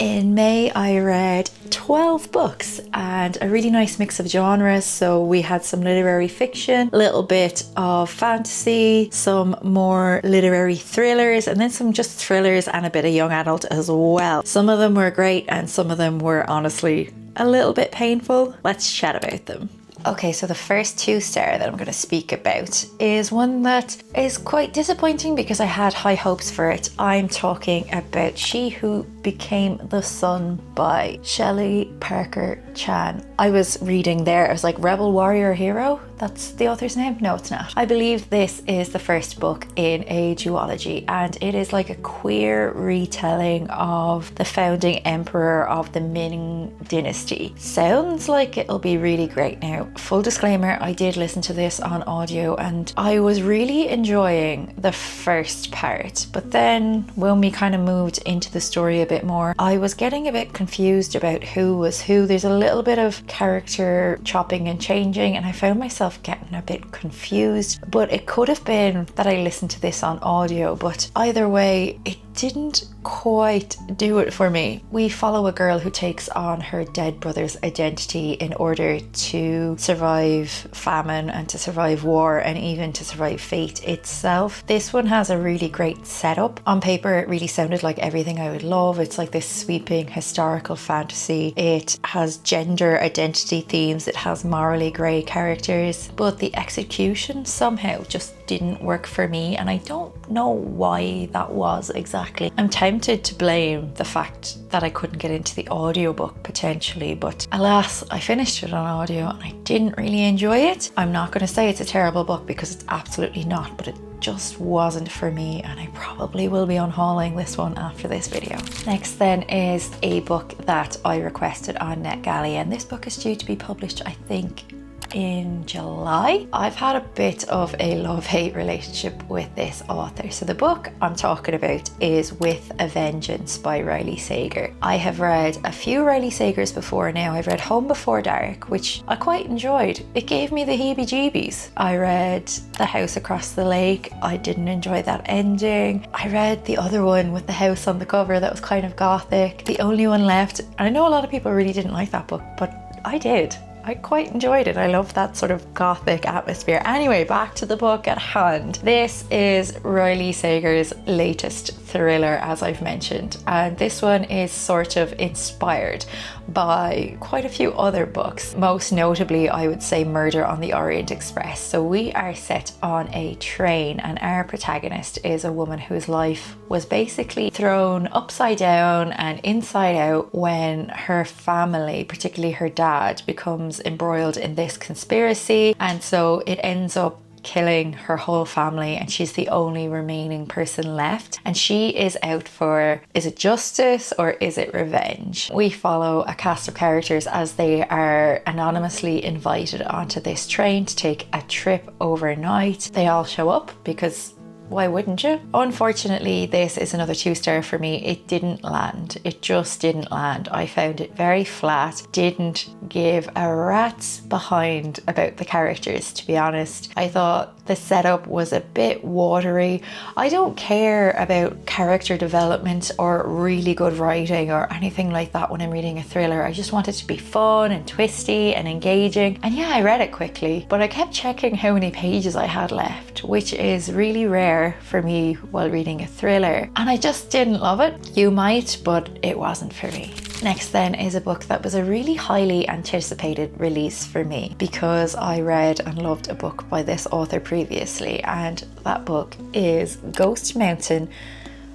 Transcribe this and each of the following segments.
In May, I read 12 books and a really nice mix of genres. So we had some literary fiction, a little bit of fantasy, some more literary thrillers, and then some just thrillers and a bit of young adult as well. Some of them were great and some of them were honestly a little bit painful. Let's chat about them. Okay, so the first 2-star that I'm going to speak about is one that is quite disappointing because I had high hopes for it. I'm talking about She Who Became the Sun by Shelley Parker Chan. I was reading there, I was like, Rebel Warrior Hero? That's the author's name? No, it's not. I believe this is the first book in a duology, and it is like a queer retelling of the founding emperor of the Ming dynasty. Sounds like it'll be really great. Now, full disclaimer, I did listen to this on audio and I was really enjoying the first part, but then when we kind of moved into the story a bit more, I was getting a bit confused about who was who. There's a little bit of character chopping and changing, and I found myself getting a bit confused, but it could have been that I listened to this on audio, but either way, it didn't quite do it for me. We follow a girl who takes on her dead brother's identity in order to survive famine and to survive war and even to survive fate itself. This one has a really great setup. On paper, it really sounded like everything I would love. It's like this sweeping historical fantasy. It has gender identity themes. It has morally grey characters, but the execution somehow just didn't work for me, and I don't know why that was exactly. I'm tempted to blame the fact that I couldn't get into the audiobook potentially, but alas, I finished it on audio and I didn't really enjoy it. I'm not going to say it's a terrible book because it's absolutely not, but it just wasn't for me, and I probably will be unhauling this one after this video. Next then is a book that I requested on NetGalley, and this book is due to be published, I think, in July. I've had a bit of a love-hate relationship with this author. So the book I'm talking about is With a Vengeance by Riley Sager. I have read a few Riley Sagers before now. I've read Home Before Dark, which I quite enjoyed. It gave me the heebie-jeebies. I read The House Across the Lake. I didn't enjoy that ending. I read the other one with the house on the cover that was kind of gothic. The Only One Left. I know a lot of people really didn't like that book, but I did. I quite enjoyed it. I love that sort of gothic atmosphere. Anyway, back to the book at hand. This is Riley Sager's latest thriller, as I've mentioned, and this one is sort of inspired by quite a few other books. Most notably, I would say Murder on the Orient Express. So we are set on a train, and our protagonist is a woman whose life was basically thrown upside down and inside out when her family, particularly her dad, becomes embroiled in this conspiracy, and so it ends up killing her whole family, and she's the only remaining person left, and she is out for, is it justice or is it revenge? We follow a cast of characters as they are anonymously invited onto this train to take a trip overnight. They all show up because why wouldn't you? Unfortunately, this is another 2-star for me. It didn't land. It just didn't land. I found it very flat. Didn't give a rat's behind about the characters, to be honest. I thought the setup was a bit watery. I don't care about character development or really good writing or anything like that when I'm reading a thriller. I just want it to be fun and twisty and engaging. And yeah, I read it quickly, but I kept checking how many pages I had left, which is really rare for me while reading a thriller. And I just didn't love it. You might, but it wasn't for me. Next then is a book that was a really highly anticipated release for me because I read and loved a book by this author previously, and that book is Ghost Mountain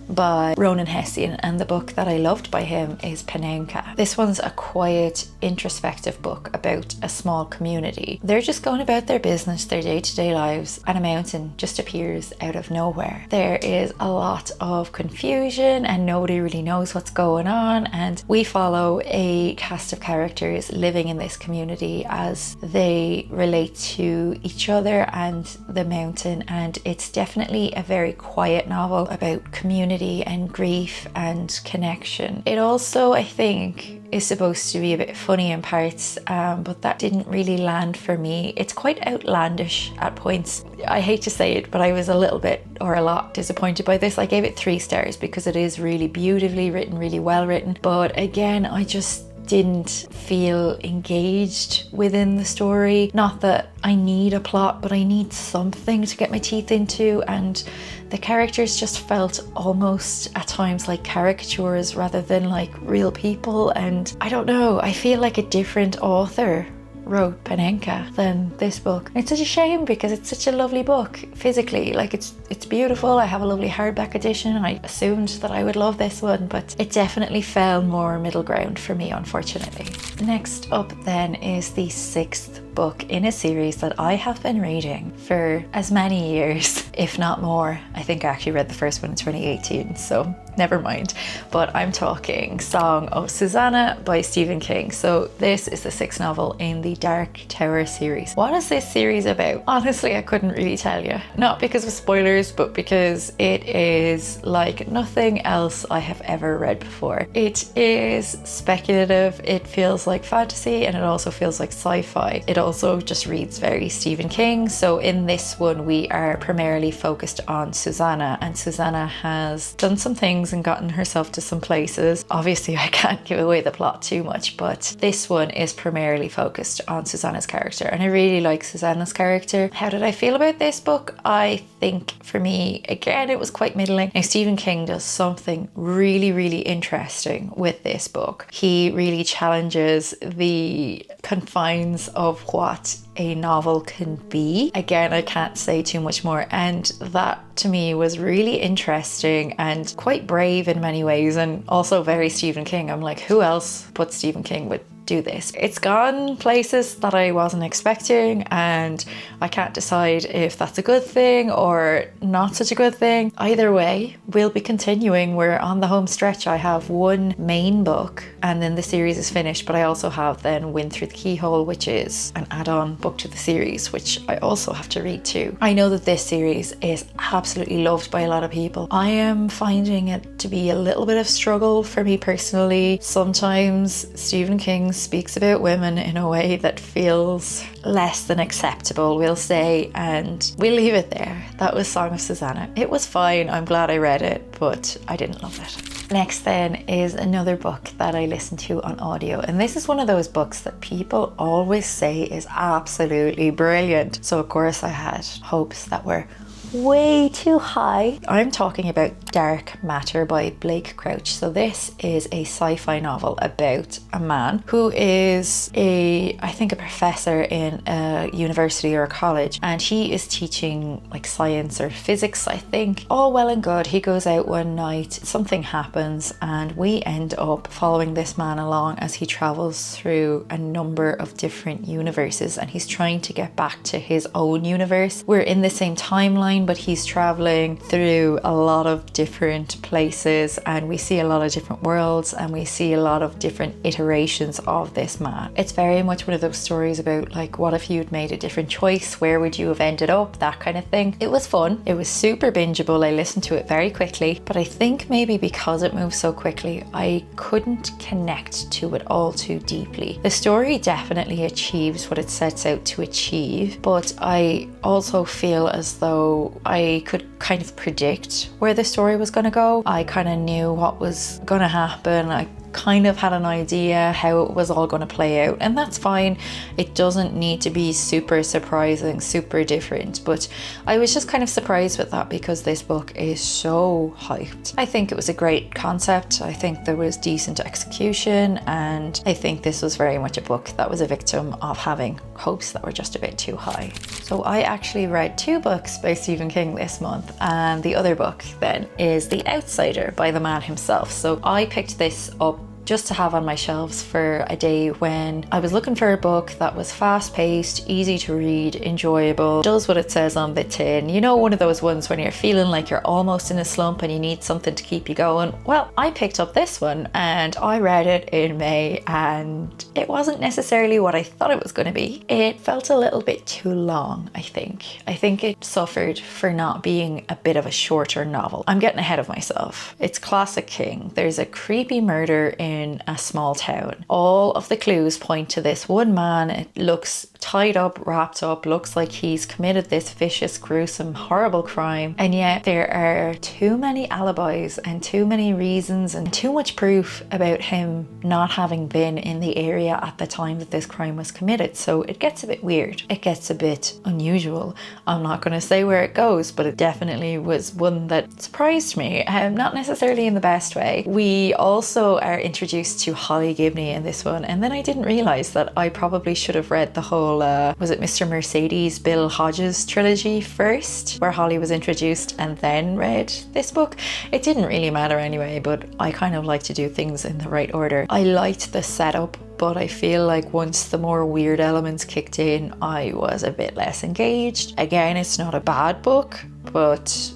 by Ronan Hessian, and the book that I loved by him is Penanka. This one's a quiet, introspective book about a small community. They're just going about their business, their day-to-day lives, and a mountain just appears out of nowhere. There is a lot of confusion and nobody really knows what's going on, and we follow a cast of characters living in this community as they relate to each other and the mountain, and it's definitely a very quiet novel about community unity and grief and connection. It also, I think, is supposed to be a bit funny in parts, but that didn't really land for me. It's quite outlandish at points. I hate to say it, but I was a little bit or a lot disappointed by this. I gave it 3 stars because it is really beautifully written, really well written. But again, I just didn't feel engaged within the story. Not that I need a plot, but I need something to get my teeth into, and the characters just felt almost at times like caricatures rather than like real people. And I don't know, I feel like a different author wrote Panenka than this book. It's such a shame because it's such a lovely book physically. Like it's beautiful. I have a lovely hardback edition. I assumed that I would love this one, but it definitely fell more middle ground for me, unfortunately. Next up then is the 6th book in a series that I have been reading for as many years, if not more. I think I actually read the first one in 2018, so never mind. But I'm talking Song of Susannah by Stephen King. So this is the 6th novel in the Dark Tower series. What is this series about? Honestly, I couldn't really tell you. Not because of spoilers, but because it is like nothing else I have ever read before. It is speculative, it feels like fantasy, and it also feels like sci-fi. It also just reads very Stephen King. So in this one, we are primarily focused on Susannah, and Susannah has done some things and gotten herself to some places. Obviously, I can't give away the plot too much, but this one is primarily focused on Susannah's character, and I really like Susannah's character. How did I feel about this book? I think for me, again, it was quite middling. Now, Stephen King does something really, really interesting with this book. He really challenges the confines of what a novel can be. Again, I can't say too much more, and that to me was really interesting and quite brave in many ways, and also very Stephen King. I'm like, who else but Stephen King would do this? It's gone places that I wasn't expecting, and I can't decide if that's a good thing or not such a good thing. Either way, we'll be continuing. We're on the home stretch. I have one main book and then the series is finished, but I also have then Wind Through the Keyhole, which is an add-on book to the series, which I also have to read too. I know that this series is absolutely loved by a lot of people. I am finding it to be a little bit of struggle for me personally. Sometimes Stephen King speaks about women in a way that feels less than acceptable, we'll say, and we'll leave it there. That was Song of Susannah. It was fine. I'm glad I read it, but I didn't love it. Next then is another book that I listened to on audio, and this is one of those books that people always say is absolutely brilliant. So of course I had hopes that were way too high. I'm talking about Dark Matter by Blake Crouch. So this is a sci-fi novel about a man who is I think a professor in a university or a college, and he is teaching like science or physics, I think. All well and good. He goes out one night, something happens, and we end up following this man along as he travels through a number of different universes, and he's trying to get back to his own universe. We're in the same timeline, but he's traveling through a lot of different places, and we see a lot of different worlds, and we see a lot of different iterations of this man. It's very much one of those stories about like, what if you'd made a different choice? Where would you have ended up? That kind of thing. It was fun. It was super bingeable. I listened to it very quickly, but I think maybe because it moves so quickly, I couldn't connect to it all too deeply. The story definitely achieves what it sets out to achieve, but I also feel as though I could kind of predict where the story was going to go. I kind of knew what was going to happen. I kind of had an idea how it was all going to play out, and that's fine. It doesn't need to be super surprising, super different, but I was just kind of surprised with that because this book is so hyped. I think it was a great concept. I think there was decent execution, and I think this was very much a book that was a victim of having hopes that were just a bit too high. So I actually read 2 books by Stephen King this month, and the other book then is The Outsider by the man himself. So I picked this up just to have on my shelves for a day when I was looking for a book that was fast-paced, easy to read, enjoyable, does what it says on the tin. You know, one of those ones when you're feeling like you're almost in a slump and you need something to keep you going. Well, I picked up this one and I read it in May, and it wasn't necessarily what I thought it was going to be. It felt a little bit too long, I think. I think it suffered for not being a bit of a shorter novel. I'm getting ahead of myself. It's classic King. There's a creepy murder in a small town. All of the clues point to this one man. It looks tied up, wrapped up, looks like he's committed this vicious, gruesome, horrible crime, and yet there are too many alibis and too many reasons and too much proof about him not having been in the area at the time that this crime was committed. So it gets a bit weird. It gets a bit unusual. I'm not going to say where it goes, but it definitely was one that surprised me, not necessarily in the best way. We also are introduced to Holly Gibney in this one, and then I didn't realise that I probably should have read the whole was it Mr. Mercedes, Bill Hodges trilogy first, where Holly was introduced, and then read this book. It didn't really matter anyway, but I kind of like to do things in the right order. I liked the setup, but I feel like once the more weird elements kicked in, I was a bit less engaged. Again, it's not a bad book, but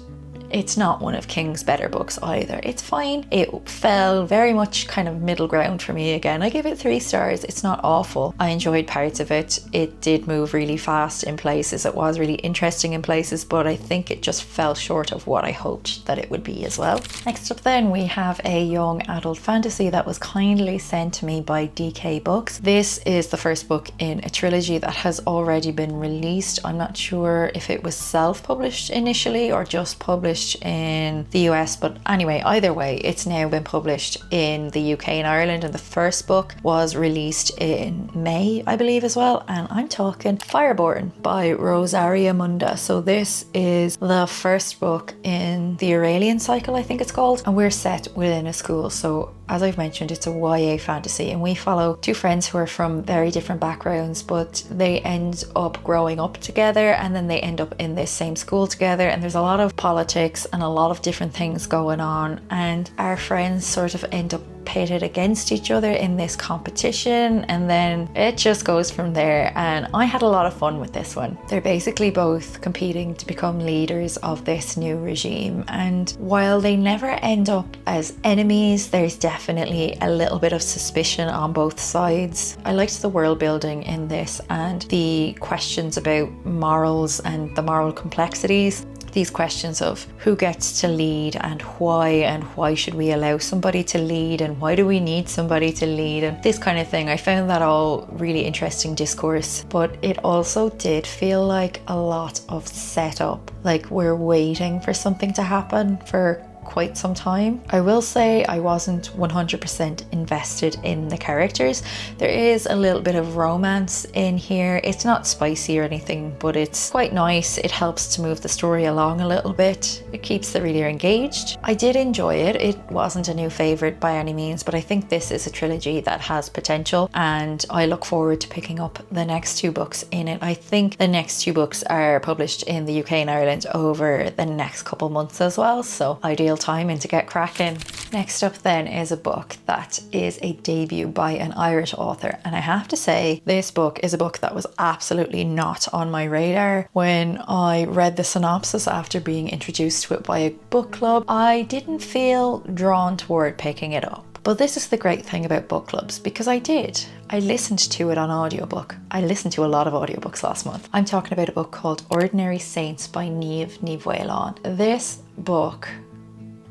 it's not one of King's better books either. It's fine. It fell very much kind of middle ground for me again. I give it 3 stars. It's not awful. I enjoyed parts of it. It did move really fast in places. It was really interesting in places, but I think it just fell short of what I hoped that it would be as well. Next up then, we have a young adult fantasy that was kindly sent to me by DK Books. This is the first book in a trilogy that has already been released. I'm not sure if it was self-published initially or just published in the US, but anyway, either way, it's now been published in the UK and Ireland, and the first book was released in May, I believe, as well. And I'm talking Fireborne by Rosaria Munda. So this is the first book in the Aurelian cycle, I think it's called, and we're set within a school. So as I've mentioned, it's a YA fantasy, and we follow 2 friends who are from very different backgrounds, but they end up growing up together, and then they end up in this same school together, and there's a lot of politics and a lot of different things going on, and our friends sort of end up pitted against each other in this competition, and then it just goes from there. And I had a lot of fun with this one. They're basically both competing to become leaders of this new regime, and while they never end up as enemies, there's definitely a little bit of suspicion on both sides. I liked the world building in this and the questions about morals and the moral complexities. These questions of who gets to lead and why should we allow somebody to lead, and why do we need somebody to lead, and this kind of thing. I found that all really interesting discourse, but it also did feel like a lot of setup, like we're waiting for something to happen for quite some time. I will say I wasn't 100% invested in the characters. There is a little bit of romance in here. It's not spicy or anything, but it's quite nice. It helps to move the story along a little bit. It keeps the reader engaged. I did enjoy it. It wasn't a new favourite by any means, but I think this is a trilogy that has potential, and I look forward to picking up the next 2 books in it. I think the next 2 books are published in the UK and Ireland over the next couple months as well, so ideal timing to get cracking. Next up then is a book that is a debut by an Irish author, and I have to say this book is a book that was absolutely not on my radar. When I read the synopsis after being introduced to it by a book club, I didn't feel drawn toward picking it up. But this is the great thing about book clubs, because I did. I listened to it on audiobook. I listened to a lot of audiobooks last month. I'm talking about a book called Ordinary Saints by Niamh Ní Bhaoláin. This book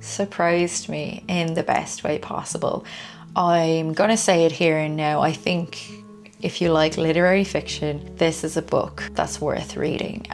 surprised me in the best way possible. I'm gonna say it here and now. I think if you like literary fiction, this is a book that's worth reading,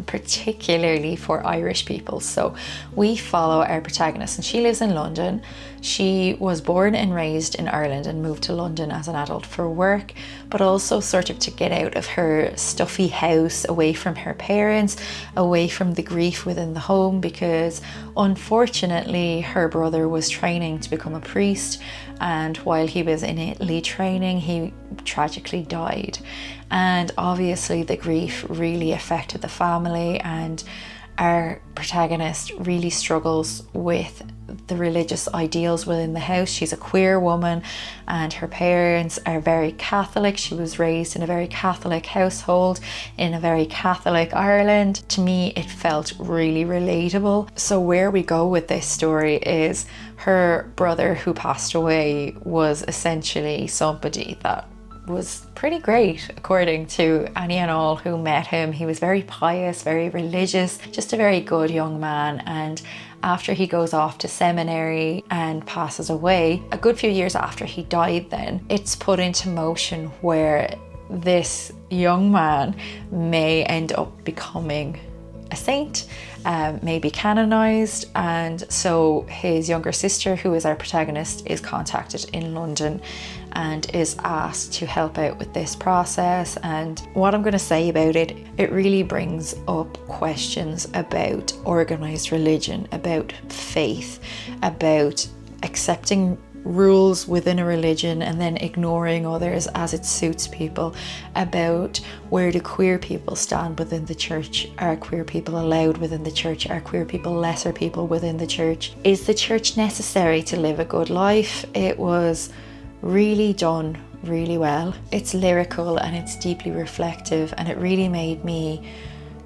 particularly for Irish people. So we follow our protagonist, and she lives in London. She was born and raised in Ireland and moved to London as an adult for work, but also sort of to get out of her stuffy house, away from her parents, away from the grief within the home, because unfortunately her brother was training to become a priest, and while he was in Italy training, he tragically died. And obviously the grief really affected the family, and our protagonist really struggles with the religious ideals within the house. She's a queer woman and her parents are very Catholic. She was raised in a very Catholic household in a very Catholic Ireland. To me, it felt really relatable. So where we go with this story is her brother who passed away was essentially somebody that was pretty great according to any and all who met him. He was very pious, very religious, just a very good young man. And after he goes off to seminary and passes away, a good few years after he died, then it's put into motion where this young man may end up becoming a saint, may be canonized, and so his younger sister, who is our protagonist, is contacted in London and is asked to help out with this process. And what I'm going to say about it, it really brings up questions about organized religion, about faith, about accepting rules within a religion and then ignoring others as it suits people, about where do queer people stand within the church? Are queer people allowed within the church? Are queer people lesser people within the church? Is the church necessary to live a good life? It was really done really well. It's lyrical and it's deeply reflective, and it really made me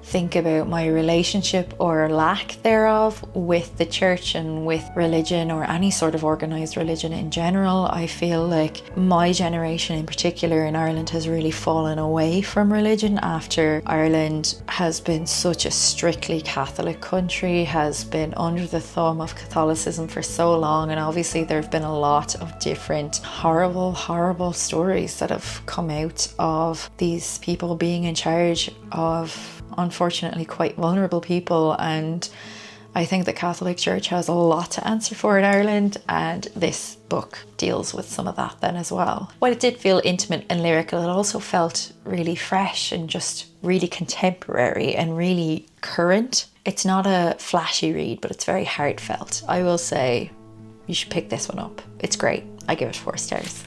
think about my relationship or lack thereof with the church and with religion, or any sort of organised religion in general. I feel like my generation in particular in Ireland has really fallen away from religion after Ireland has been such a strictly Catholic country, has been under the thumb of Catholicism for so long, and obviously there have been a lot of different horrible stories that have come out of these people being in charge of unfortunately quite vulnerable people. And I think the Catholic Church has a lot to answer for in Ireland, and this book deals with some of that then as well. While it did feel intimate and lyrical, it also felt really fresh and just really contemporary and really current. It's not a flashy read, but it's very heartfelt. I will say you should pick this one up. It's great. I give it 4 stars.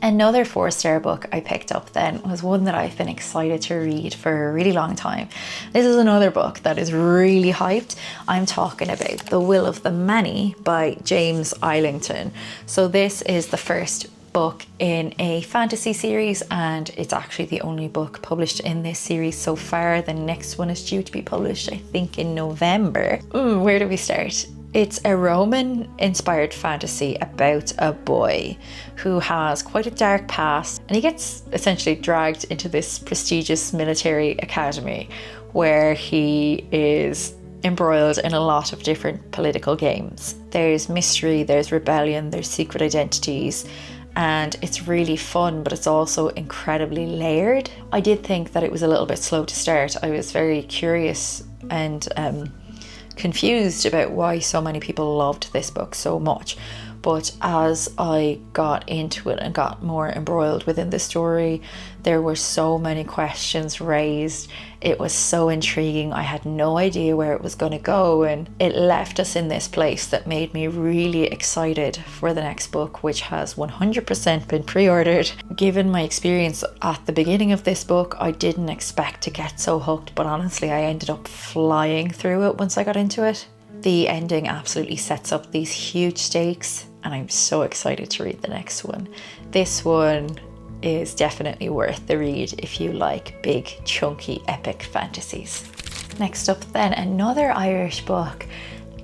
Another 4-star book I picked up then was one that I've been excited to read for a really long time. This is another book that is really hyped. I'm talking about The Will of the Many by James Islington. So this is the first book in a fantasy series, and it's actually the only book published in this series so far. The next one is due to be published, I think, in November. Where do we start? It's a Roman-inspired fantasy about a boy who has quite a dark past, and he gets essentially dragged into this prestigious military academy where he is embroiled in a lot of different political games. There's mystery, there's rebellion, there's secret identities, and it's really fun, but it's also incredibly layered. I did think that it was a little bit slow to start. I was very curious and confused about why so many people loved this book so much. But as I got into it and got more embroiled within the story, there were so many questions raised. It was so intriguing. I had no idea where it was going to go, and it left us in this place that made me really excited for the next book, which has 100% been pre-ordered. Given my experience at the beginning of this book, I didn't expect to get so hooked, but honestly I ended up flying through it once I got into it. The ending absolutely sets up these huge stakes, and I'm so excited to read the next one. This one is definitely worth the read if you like big, chunky, epic fantasies. Next up then, another Irish book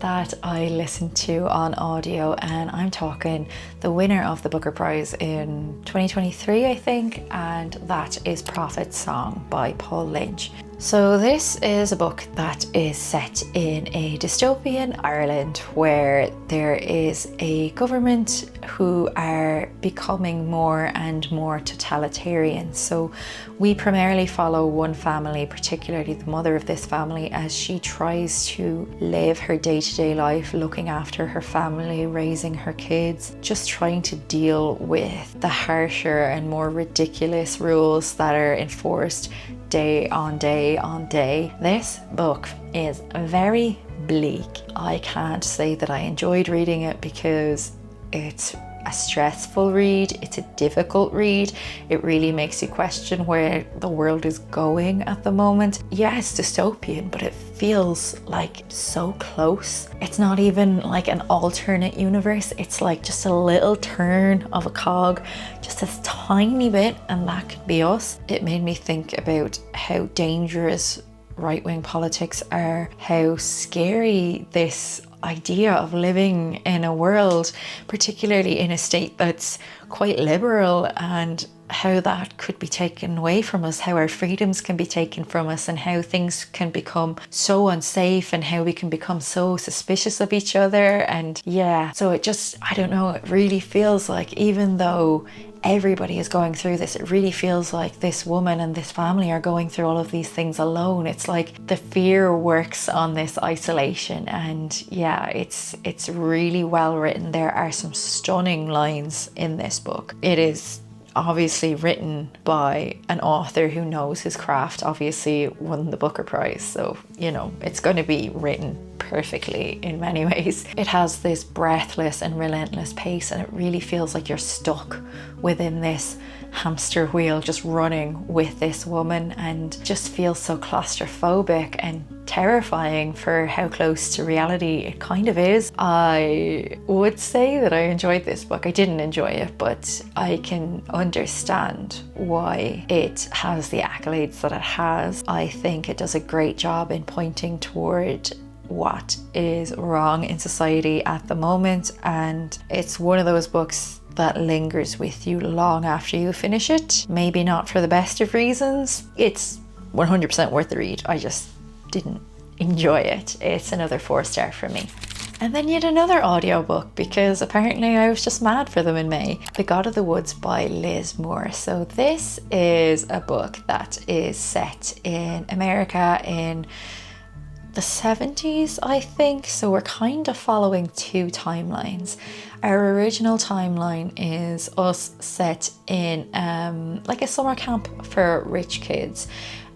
that I listened to on audio, and I'm talking the winner of the Booker Prize in 2023, I think, and that is Prophet's Song by Paul Lynch. So this is a book that is set in a dystopian Ireland where there is a government who are becoming more and more totalitarian. So we primarily follow one family, particularly the mother of this family, as she tries to live her day-to-day life, looking after her family, raising her kids, just trying to deal with the harsher and more ridiculous rules that are enforced day on day on day. This book is very bleak. I can't say that I enjoyed reading it because it's a stressful read, it's a difficult read. It really makes you question where the world is going at the moment. Yeah, it's dystopian, but it feels like so close. It's not even like an alternate universe. It's like just a little turn of a cog, just a tiny bit, and that could be us. It made me think about how dangerous right-wing politics are, how scary this idea of living in a world, particularly in a state that's quite liberal, and how that could be taken away from us, how our freedoms can be taken from us, and how things can become so unsafe, and how we can become so suspicious of each other. And yeah, so it just, I don't know, it really feels like, even though everybody is going through this, it really feels like this woman and this family are going through all of these things alone. It's like the fear works on this isolation. And yeah, it's really well written. There are some stunning lines in this book. It is obviously written by an author who knows his craft, obviously won the Booker Prize, so you know it's going to be written perfectly in many ways. It has this breathless and relentless pace, and it really feels like you're stuck within this hamster wheel, just running with this woman, and just feels so claustrophobic and terrifying for how close to reality it kind of is. I would say that I enjoyed this book. I didn't enjoy it, but I can understand why it has the accolades that it has. I think it does a great job in pointing toward what is wrong in society at the moment, and it's one of those books that lingers with you long after you finish it. Maybe not for the best of reasons. It's 100% worth the read. I just didn't enjoy it. It's another 4-star for me. And then yet another audiobook, because apparently I was just mad for them in May. The God of the Woods by Liz Moore. So this is a book that is set in America in the 70s, I think. So we're kind of following two timelines. Our original timeline is us set in like a summer camp for rich kids.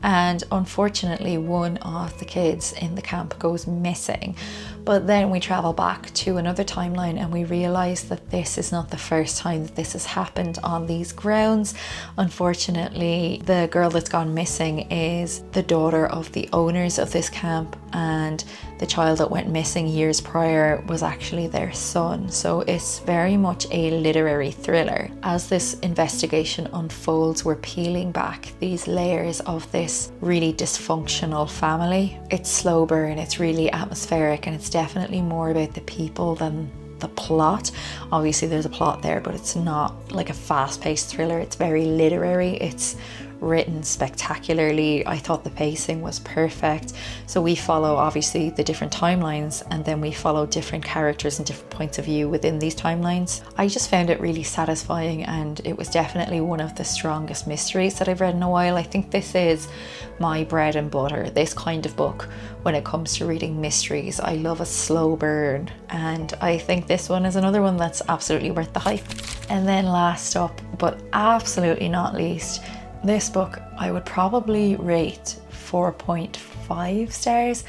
And unfortunately, one of the kids in the camp goes missing. But then we travel back to another timeline and we realize that this is not the first time that this has happened on these grounds. Unfortunately, the girl that's gone missing is the daughter of the owners of this camp, and the child that went missing years prior was actually their son. So it's very much a literary thriller. As this investigation unfolds, we're peeling back these layers of this really dysfunctional family. It's slow burn, it's really atmospheric, and it's definitely more about the people than the plot. Obviously there's a plot there, but it's not like a fast-paced thriller. It's very literary. It's written spectacularly. I thought the pacing was perfect. So we follow obviously the different timelines, and then we follow different characters and different points of view within these timelines. I just found it really satisfying, and it was definitely one of the strongest mysteries that I've read in a while. I think this is my bread and butter, this kind of book, when it comes to reading mysteries. I love a slow burn, and I think this one is another one that's absolutely worth the hype. And then last up, but absolutely not least, this book I would probably rate 4.5 stars.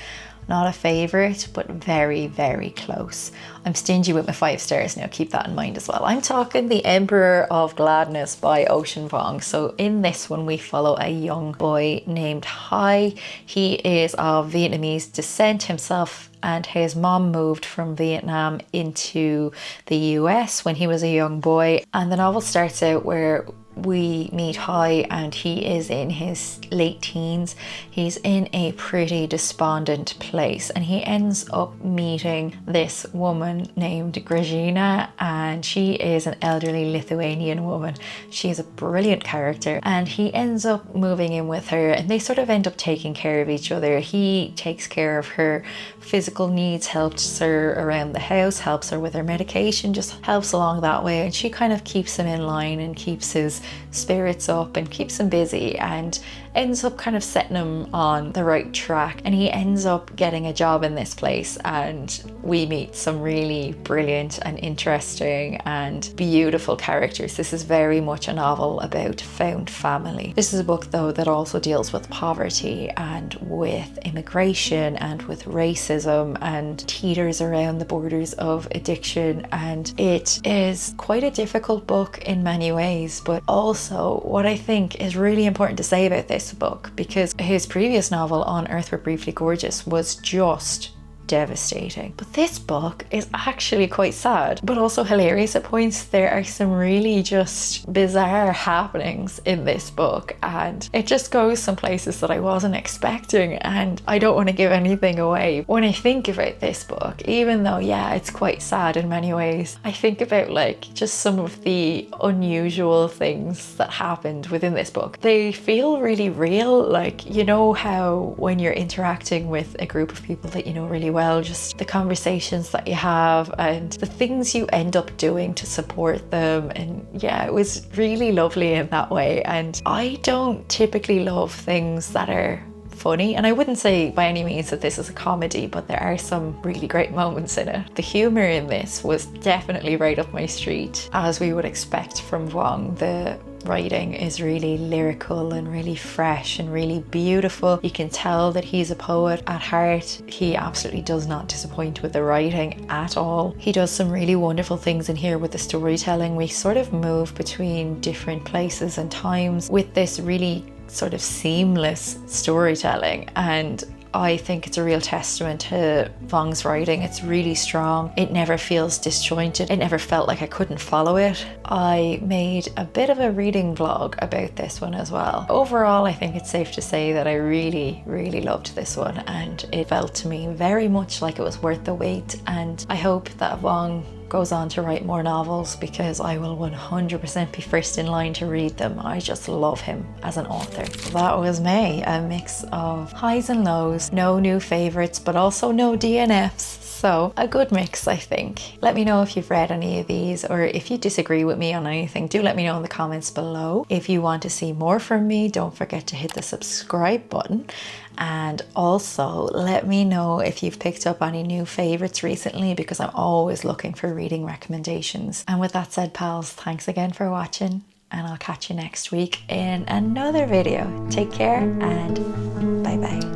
Not a favourite, but very, very close. I'm stingy with my 5 stars now, keep that in mind as well. I'm talking The Emperor of Gladness by Ocean Vuong. So in this one, we follow a young boy named Hai. He is of Vietnamese descent himself, and his mom moved from Vietnam into the US when he was a young boy. And the novel starts out where we meet Hai, and he is in his late teens. He's in a pretty despondent place, and he ends up meeting this woman named Grażyna, and she is an elderly Lithuanian woman. She's a brilliant character, and he ends up moving in with her, and they sort of end up taking care of each other. He takes care of her physical needs, helps her around the house, helps her with her medication, just helps along that way, and she kind of keeps him in line and keeps his spirits up and keeps him busy. And ends up kind of setting him on the right track, and he ends up getting a job in this place, and we meet some really brilliant and interesting and beautiful characters. This is very much a novel about found family. This is a book though that also deals with poverty and with immigration and with racism and teeters around the borders of addiction, and it is quite a difficult book in many ways. But also what I think is really important to say about this book, because his previous novel On Earth We're Briefly Gorgeous was just devastating, but this book is actually quite sad but also hilarious at points. There are some really just bizarre happenings in this book, and it just goes some places that I wasn't expecting, and I don't want to give anything away. When I think about this book, even though yeah it's quite sad in many ways, I think about like just some of the unusual things that happened within this book. They feel really real, like you know how when you're interacting with a group of people that you know really well, just the conversations that you have and the things you end up doing to support them. And yeah, it was really lovely in that way. And I don't typically love things that are funny, and I wouldn't say by any means that this is a comedy, but there are some really great moments in it. The humor in this was definitely right up my street, as we would expect from Wong. The writing is really lyrical and really fresh and really beautiful. You can tell that he's a poet at heart. He absolutely does not disappoint with the writing at all. He does some really wonderful things in here with the storytelling. We sort of move between different places and times with this really sort of seamless storytelling, and I think it's a real testament to Vong's writing. It's really strong. It never feels disjointed. It never felt like I couldn't follow it. I made a bit of a reading vlog about this one as well. Overall, I think it's safe to say that I really, really loved this one, and it felt to me very much like it was worth the wait. And I hope that Vong goes on to write more novels, because I will 100% be first in line to read them. I just love him as an author. That was May, a mix of highs and lows, no new favorites, but also no DNFs. So a good mix, I think. Let me know if you've read any of these, or if you disagree with me on anything, do let me know in the comments below. If you want to see more from me, don't forget to hit the subscribe button. And also let me know if you've picked up any new favorites recently, because I'm always looking for reading recommendations. And with that said, pals, thanks again for watching, and I'll catch you next week in another video. Take care and bye bye.